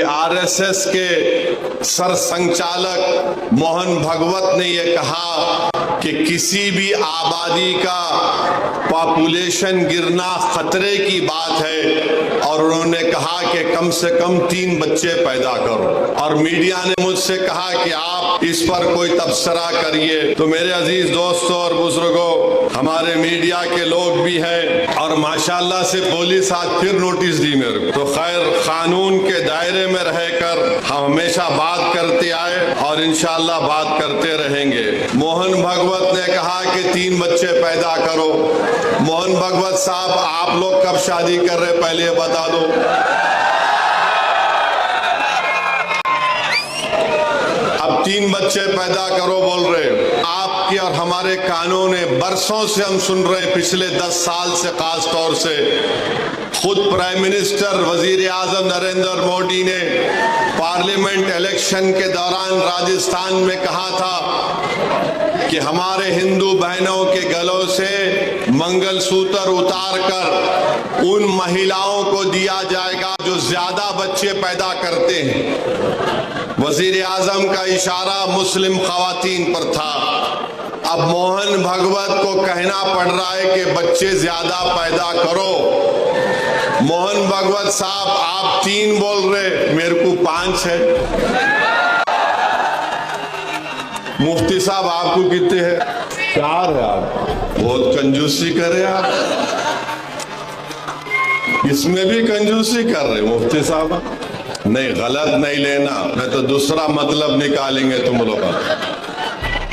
RSS के सरसंचालक मोहन भागवत ने यह कहा कि किसी भी आबादी का पॉपुलेशन गिरना खतरे की बात है और उन्होंने कहा कि कम से कम 3 बच्चे पैदा करो। और मीडिया ने मुझसे कहा कि आप इस पर कोई तबसरा करिए। तो मेरे अजीज दोस्तों और बुजुर्गों, हमारे मीडिया के लोग भी हैं और माशाल्लाह से पुलिस आज फिर नोटिस दी मेरे को। तो खैर, कानून के दायरे में रहकर हम हमेशा बात करते आए और इंशाअल्लाह बात करते रहेंगे। मोहन भागवत ने कहा कि 3 बच्चे पैदा करो। मोहन भागवत साहब, आप लोग कब शादी कर रहे पहले बता दो। अब 3 बच्चे पैदा करो बोल रहे। आपके और हमारे कानों ने बरसों से हम सुन रहे हैं, पिछले 10 साल से खास तौर से खुद प्राइम मिनिस्टर वजीर आजम नरेंद्र मोदी ने पार्लियामेंट इलेक्शन के दौरान राजस्थान में कहा था कि हमारे हिंदू बहनों के गलों से मंगलसूत्र उतारकर उन महिलाओं को दिया जाएगा जो ज्यादा बच्चे पैदा करते हैं। वजीर आजम का इशारा मुस्लिम खवातीन पर था। अब मोहन भागवत को कहना पड़ रहा है कि बच्चे ज्यादा पैदा करो। मोहन भागवत साहब, आप 3 बोल रहे, मेरे को 5 है। मुफ्ती साहब, आपको कितने हैं? 4 है। आप बहुत कंजूसी कर रहे आप, इसमें भी कंजूसी कर रहे मुफ्ती साहब। नहीं, गलत नहीं लेना, मैं तो दूसरा मतलब निकालेंगे तुम लोग।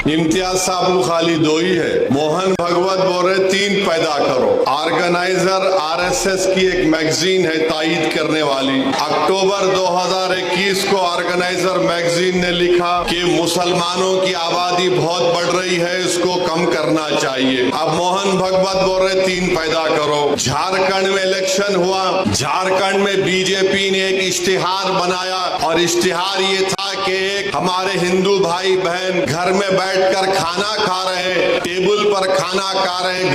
इम्तियाज साहब को खाली 2 ही है। मोहन भागवत बोल रहे 3 पैदा करो। ऑर्गेनाइजर आरएसएस की एक मैगजीन है तायीद करने वाली, अक्टूबर 2021 को ऑर्गेनाइजर मैगजीन ने लिखा कि मुसलमानों की आबादी बहुत बढ़ रही है, इसको कम करना चाहिए। अब मोहन भागवत बोल रहे 3 पैदा करो। झारखंड में इलेक्शन हुआ, झारखंड में बीजेपी ने एक इश्तिहार बनाया और इश्तिहार ये था कि हमारे हिंदू भाई बहन घर में बैठकर खाना खा रहे हैं, टेबल पर खाना खा रहे हैं,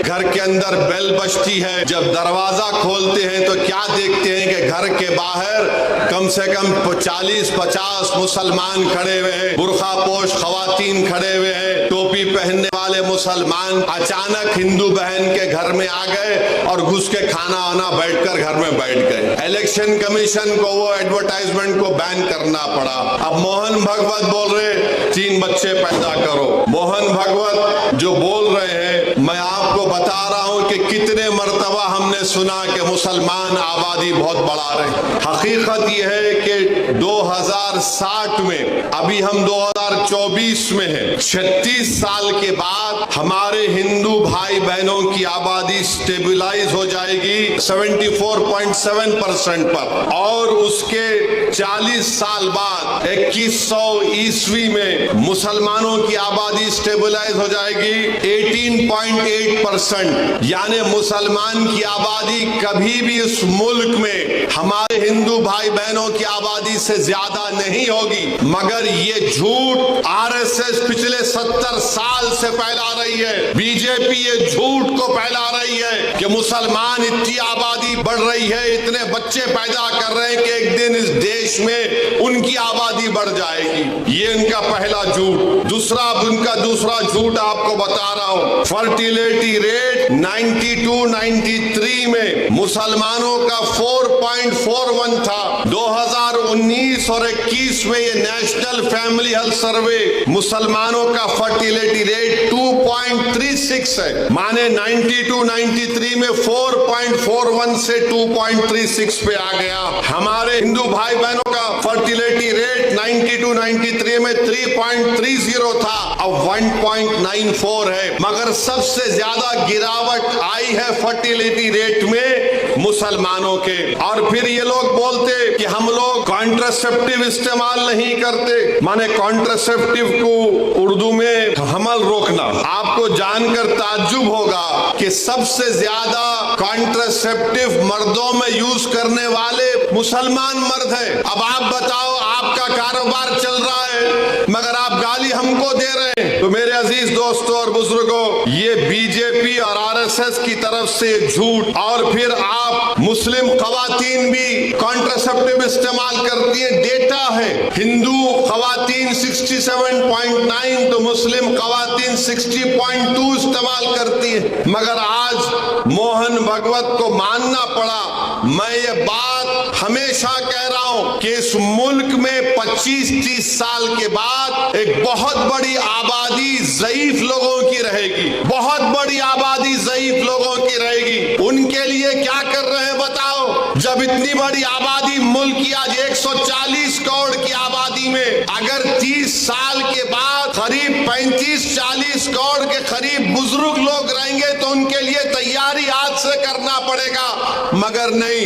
घर के अंदर बेल बजती है, जब दरवाजा खोलते हैं तो क्या देखते हैं कि घर के बाहर कम से कम 40-50 मुसलमान खड़े हुए हैं, बुर्खा पोश खवातीन खड़े हुए हैं, टोपी पहनने वाले मुसलमान अचानक हिंदू बहन के घर में आ गए और घुस के खाना आना बैठकर घर में बैठ गए। इलेक्शन कमीशन को वो एडवर्टाइजमेंट को बैन करना पड़ा। अब मोहन भागवत बोल रहे 3 बच्चे पैदा करो। मोहन भागवत जो बोल रहे हैं, मैं आपको बता रहा हूं कि कितने मर्तबा हमने सुना कि मुसलमान आबादी बहुत बढ़ा रहे। हकीकत यह है कि 2060 में, अभी हम 2024 में हैं, 36 साल के बाद हमारे हिंदू भाई बहनों की आबादी स्टेबलाइज हो जाएगी 74.7% पर, और उसके 40 साल बाद 2100 ईस्वी में मुसलमानों की आबादी स्टेबलाइज हो जाएगी 18.8%। यानी मुसलमान की आबादी कभी भी इस मुल्क में हमारे हिंदू भाई बहनों की आबादी से ज्यादा नहीं होगी। मगर ये झूठ आरएसएस पिछले 70 साल से फैला रही है। बीजेपी ये झूठ को फैला रही है कि मुसलमान इतनी आबादी बढ़ रही है, इतने बच्चे पैदा कर रहे हैं कि एक दिन इस देश में उनकी आबादी बढ़ जाएगी। ये उनका पहला झूठ। उनका दूसरा झूठ आपको बता रहा हूं। फर्टिलिटी रेट 92-93 में मुसलमानों का 4.41 था। 2019 और 21 में ये नेशनल फैमिली हेल्थ सर्वे, मुसलमानों का फर्टिलिटी रेट 2.36 है। माने 92-93 में 4.41 से 2.36 पे आ गया। हमारे हिंदू भाई बहनों का फर्टिलिटी रेट 92-93 में 3.30 था, अब 1.94 है। मगर सबसे ज्यादा गिरावट आई है फर्टिलिटी रेट में मुसलमानों के। और फिर ये लोग बोलते कि हम लोग कॉन्ट्रासेप्टिव इस्तेमाल नहीं करते, माने कॉन्ट्रासेप्टिव को उर्दू में हमल रोकना। आपको जानकर ताज्जुब होगा कि सबसे ज्यादा कॉन्ट्रासेप्टिव मर्दों में यूज करने वाले मुसलमान मर्द है। अब आप बताओ, आपका कारोबार चल रहा है मगर आप गाली हमको दे रहे हैं। तो मेरे अजीज दोस्तों और बुजुर्गों, ये बीजेपी और आरएसएस की तरफ से झूठ, और फिर आप मुस्लिम खवातीन भी कॉन्ट्रासेप्टिव इस्तेमाल करती है। डेटा है, हिंदू खवातीन 67.9 तो मुस्लिम खवातीन 60.2 इस्तेमाल करती है। मगर आज मोहन भगवत को मानना पड़ा। मैं ये बात हमेशा कह रहा हूं कि इस मुल्क में 25-30 साल के बाद एक बहुत बड़ी आबादी ज़ईफ लोगों की रहेगी, बहुत बड़ी आबादी ज़ईफ लोगों की रहेगी। उनके लिए क्या कर रहे हैं बताओ? जब इतनी बड़ी आबादी, मुल्क की आज 140 करोड़ की आबादी में अगर 30 साल के बाद करीब 35-40 करोड़ के करीब बुजुर्ग लोग रहेंगे तो उनके लिए तैयारी आज से करना पड़ेगा। मगर नहीं,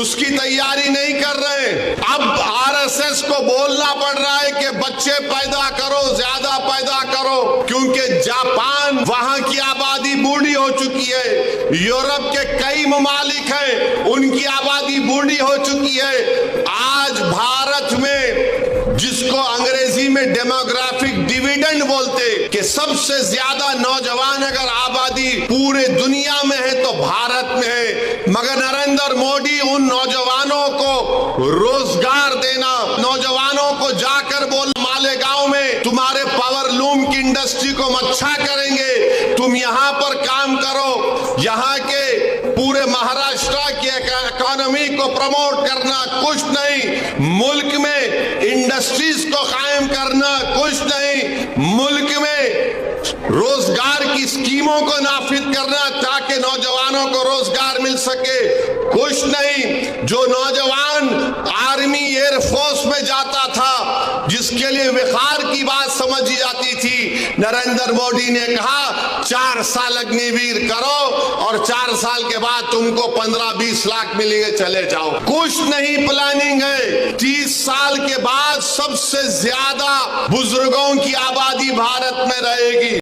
उसकी तैयारी नहीं कर रहे। अब आरएसएस को बोलना पड़ रहा है कि बच्चे पैदा करो, ज्यादा पैदा करो, क्योंकि जापान, वहां की आबादी बूढ़ी हो चुकी है। यूरोप के कई ममालिक हैं, उनकी आबादी बूढ़ी हो चुकी है। आज भारत में, जिसको अंग्रेजी में डेमोग्राफिक डिविडेंड बोलते, कि सबसे ज्यादा नौजवान अगर आबादी पूरे दुनिया में है तो भारत में है। मगर नरेंद्र मोदी उन नौजवानों को रोजगार देना, नौजवानों को जाकर बोल मालेगांव में तुम्हारे पावर लूम की इंडस्ट्री को हम अच्छा करेंगे, तुम यहां पर काम करो। यहां के पूरे महाराष्ट्र की इकोनॉमी को प्रमोट करना कुछ नहीं, मुल्क में इंडस्ट्रीज को कायम करना कुछ नहीं, मुल्क में रोजगार की स्कीमों को नाफिज करना ताकि नौजवानों को रोजगार मिल सके कुछ नहीं। जो नौजवान आर्मी, एयरफोर्स में जाता था, जिसके लिए विखार की बात समझी जाती थी, नरेंद्र मोदी ने कहा 4 साल अग्निवीर करो और 4 साल के बाद तुमको 15-20 लाख मिलेंगे, चले जाओ। कुछ नहीं प्लानिंग है। 30 साल के बाद सबसे ज्यादा बुजुर्गों की आबादी भारत में रहेगी।